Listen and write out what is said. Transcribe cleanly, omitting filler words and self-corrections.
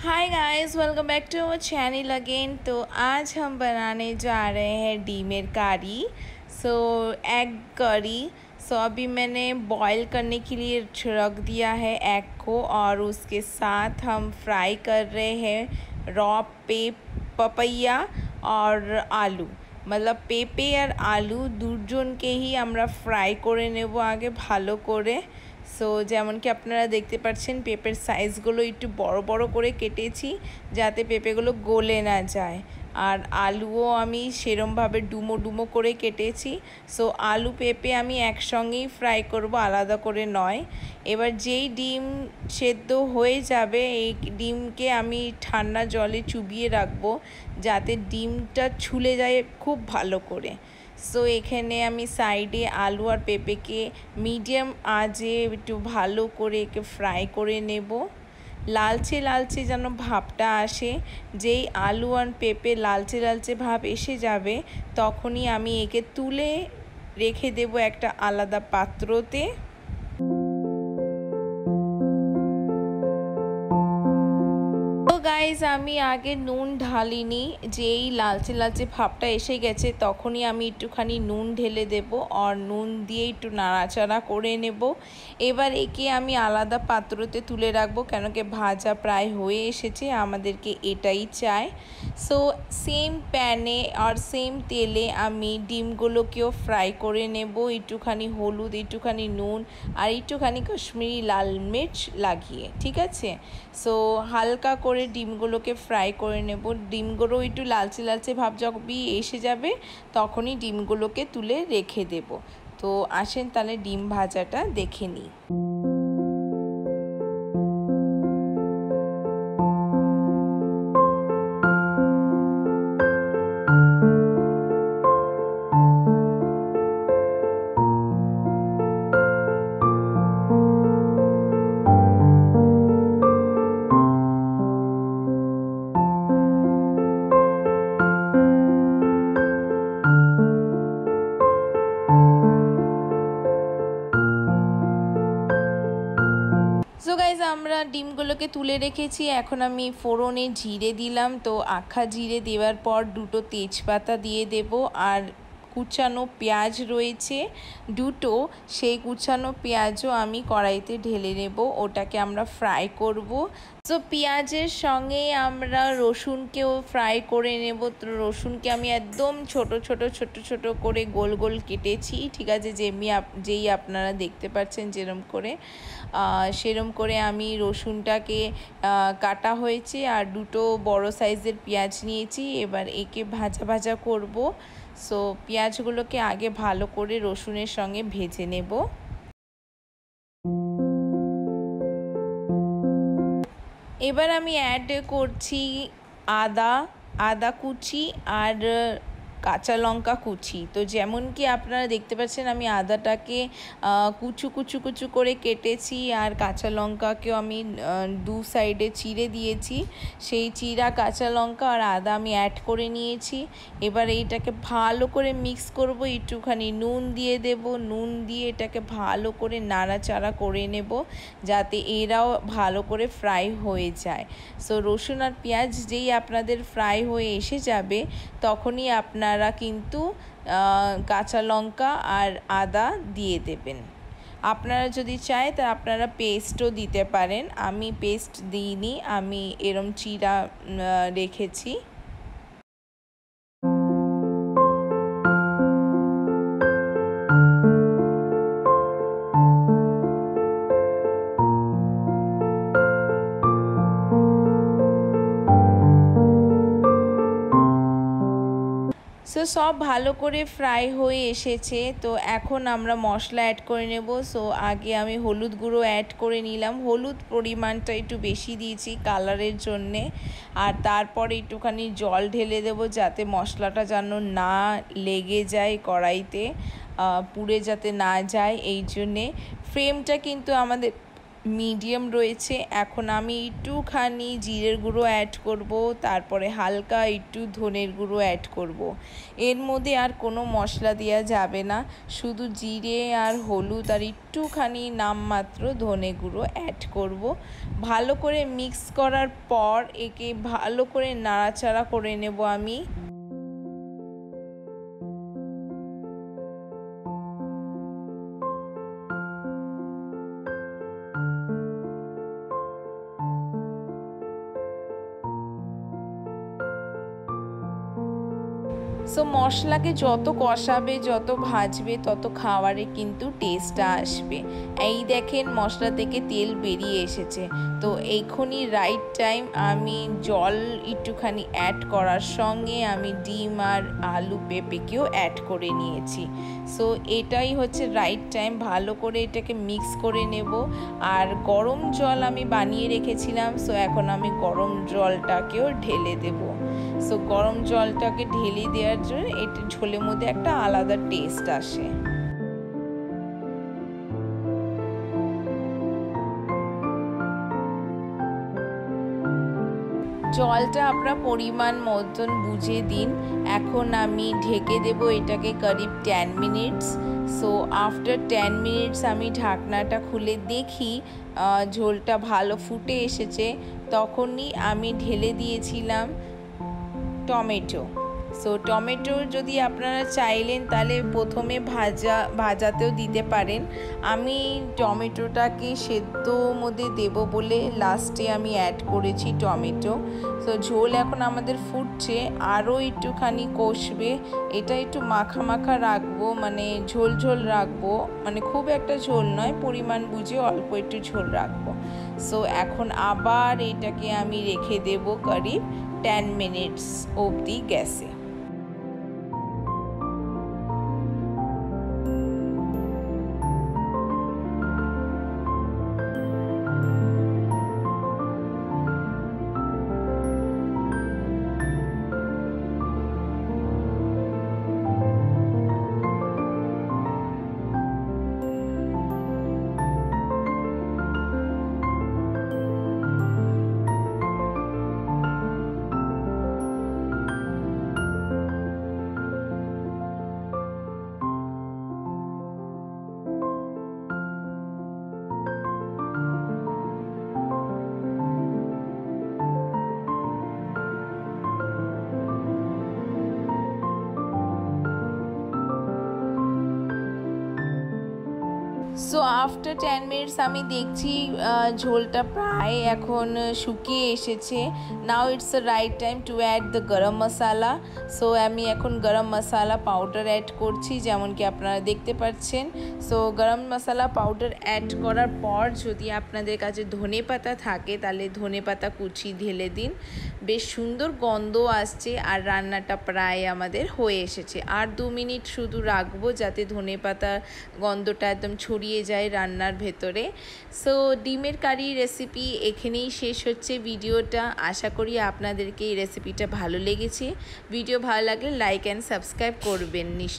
Hi guys, welcome back to our channel again. तो आज हम बनाने जा रहे हैं डीमेर करी। Egg curry. अभी मैंने बॉईल करने के लिए रख दिया है एग को, और उसके साथ हम फ्राई कर रहे हैं रॉ पपैया और आलू। मतलब पेঁপে আর আলু দুজনকেই আমরা ফ্রাই করে নেব আগে ভালো করে। যেমন কি আপনারা দেখতে পাচ্ছেন পেঁপের সাইজগুলো একটু বড় বড় করে কেটেছি যাতে পেঁপেগুলো গলে না যায়। আর আলুও আমি সেরমভাবে ডুমো ডুমো করে কেটেছি। আলু পেঁপে আমি একসঙ্গেই ফ্রাই করব, আলাদা করে নয়। এবার যেই ডিম সেদ্ধ হয়ে যাবে এই ডিমকে আমি ঠান্ডা জলে চুবিয়ে রাখবো যাতে ডিমটা ছুলে যায় খুব ভালো করে। এখানে আমি সাইডে আলু আর পেঁপেকে মিডিয়াম আঁচে একটু ভালো করে একে ফ্রাই করে নেব। লালচে লালচে যেন ভাবটা আসে, যেই আলু আর পেঁপে লালচে লালচে ভাব এসে যাবে তখনই আমি একে তুলে রেখে দেব একটা আলাদা পাত্রতে। গাইজ আমি আগে নুন ঢালিনি, যেই লালচে লালচে ভাবটা এসে গেছে তখনই আমি একটুখানি নুন ঢেলে দেব আর নুন দিয়ে একটু নাড়াচাড়া করে নেব। এবার একে আমি আলাদা পাত্রতে তুলে রাখবো, কেন কি ভাজা প্রায় হয়ে এসেছে, আমাদেরকে এটাই চাই। সেম প্যানে আর সেম তেলে আমি ডিমগুলোকেও ফ্রাই করে নেব, একটুখানি হলুদ, একটুখানি নুন আর একটুখানি কাশ্মীরি লাল মির্চ লাগিয়ে, ঠিক আছে। হালকা করে ডিমগুলোকে ফ্রাই করে নেব। ডিমগুলো একটু লালচে লালচে ভাব যখনই এসে যাবে তখনই ডিমগুলোকে তুলে রেখে দেব। আসেন তাহলে ডিম ভাজাটা দেখে নিই। গাইজ আমরা ডিমগুলোকে তুলে রেখেছি, এখন আমি ফোড়নে জিরে দিলাম। আখা জিরে দেওয়ার পর দুটো তেজপাতা দিয়ে দেব, আর কুচানো পেঁয়াজ রয়েছে দুটো, সেই কুচানো পেঁয়াজও আমি কড়াইতে ঢেলে নেব, ওটাকে আমরা ফ্রাই করব। পেঁয়াজের সঙ্গে আমরা রসুনকেও ফ্রাই করে নেব। রসুনকে আমি একদম ছোট ছোট ছোট ছোট করে গোল গোল কেটেছি, ঠিক আছে, যেই আপনারা দেখতে পাচ্ছেন সেরম করে আমি রসুনটাকে কাটা হয়েছে, আর দুটো বড় সাইজের পেঁয়াজ নিয়েছি। এবার একে ভাজা ভাজা করব। পেঁয়াজগুলোকে আগে ভালো করে রসুনের সঙ্গে ভেজে নেব। এবার আমি অ্যাড করছি আদা কুচি আর কাঁচা লঙ্কা কুচি। যেমন কি আপনারা দেখতে পাচ্ছেন আমি আদাটাকে কুচু কুচু কুচু করে কেটেছি, আর কাঁচা লঙ্কাকেও আমি দু সাইডে চিড়ে দিয়েছি। সেই চিরা কাঁচা লঙ্কা আর আদা আমি অ্যাড করে নিয়েছি। এবার এইটাকে ভালো করে মিক্স করব, একটুখানি নুন দিয়ে দেব, নুন দিয়ে এটাকে ভালো করে নাড়াচাড়া করে নেব যাতে এরাও ভালো করে ফ্রাই হয়ে যায়। রসুন আর পেঁয়াজ যেই আপনাদের ফ্রাই হয়ে এসে যাবে তখনই আপনারা কিন্তু কাঁচা লঙ্কা আর আদা দিয়ে দেবেন। আপনারা যদি চায় তা আপনারা পেস্টও দিতে পারেন, আমি পেস্ট দিইনি, আমি এরম চিরা রেখেছি। সব ভালো করে ফ্রাই হয়ে এসেছে। এখন আমরা মশলা অ্যাড করে নেব। আগে আমি হলুদ গুঁড়ো অ্যাড করে নিলাম, হলুদ পরিমাণটা একটু বেশি দিয়েছি কালারের জন্যে। আর তারপরে একটুখানি জল ঢেলে দেব যাতে মশলাটা যেন না লেগে যায় কড়াইতে, পুড়ে যাতে না যায়। এই জন্যে ফ্লেমটা কিন্তু আমাদের মিডিয়াম রয়েছে। এখন আমি একটুখানি জিরের গুঁড়ো অ্যাড করব, তারপরে হালকা একটু ধনের গুঁড়ো অ্যাড করব। এর মধ্যে আর কোনো মশলা দেওয়া যাবে না, শুধু জিরে আর হলুদ আর একটুখানি নামমাত্র ধনে গুঁড়ো অ্যাড করব। ভালো করে মিক্স করার পর একে ভালো করে নাড়াচাড়া করে নেব আমি। সো মশলাকে যত কষাবে, যত ভাজবে, তত খাবারে কিন্তু টেস্টটা আসবে। এই দেখেন মশলা থেকে তেল বেরিয়ে এসেছে, তো এইখনই রাইট টাইম আমি জল একটুখানি অ্যাড করার সঙ্গে আমি ডিম আর আলু পেঁপেকেও অ্যাড করে নিয়েছি। সো এটাই হচ্ছে রাইট টাইম, ভালো করে এটাকে মিক্স করে নেব। আর গরম জল আমি বানিয়ে রেখেছিলাম, সো এখন আমি গরম জলটাকেও ঢেলে দেব। সো গরম জলটাকে ঢেলে দেওয়ার জন্য এটা ঝোলের মধ্যে একটা আলাদা টেস্ট আসে। জলটা আপনার পরিমাণ মতন বুঝে দিন। এখন আমি ঢেকে দেব এটাকে করিব 10 মিনিটস। সো আফটার 10 মিনিটস আমি ঢাকনাটা খুলে দেখি ঝোলটা ভালো ফুটে এসেছে। তখনই আমি ঢেলে দিয়েছিলাম টমেটো। সো টমেটো যদি আপনারা চাইলেন তাহলে প্রথমে ভাজাতেও দিতে পারেন। আমি টমেটোটাকে সেদ্ধ মধ্যে দেব বলে লাস্টে আমি অ্যাড করেছি টমেটো। সো ঝোল এখন আমাদের ফুটছে, আরও একটুখানি কষবে। এটা একটু মাখা মাখা রাখবো, মানে ঝোল ঝোল রাখবো, মানে খুব একটা ঝোল নয়, পরিমাণ বুঝে অল্প একটু ঝোল রাখবো। সো এখন আবার এটাকে আমি রেখে দেব করিব 10 মিনিটস অবধি গ্যাসে। সো আফটার 10 মিনিটস আমি দেখছি ঝোলটা প্রায় এখন শুকিয়ে এসেছে। Now it's the right time to add the garam masala. So আমি এখন গরম মশলা পাউডার অ্যাড করছি, যেমন কি আপনারা দেখতে পাচ্ছেন। সো গরম মশলা পাউডার অ্যাড করার পর যদি আপনাদের কাছে ধনে পাতা থাকে তাহলে ধনে পাতা কুচি ঢেলে দিন। বেশ সুন্দর গন্ধ আসছে আর রান্নাটা প্রায় আমাদের হয়ে এসেছে। আর 2 মিনিট শুধু রাখবো যাতে ধনে পাতা গন্ধটা একদম ছড়িয়ে যায় রান্নার ভেতরে। সো ডিমের কারি রেসিপি এখানেই শেষ হচ্ছে ভিডিওটা। আশা করি আপনাদেরকে এই রেসিপিটা ভালো লেগেছে। ভিডিও ভালো লাগলে লাইক অ্যান্ড সাবস্ক্রাইব করবেন নিশ্চয়ই।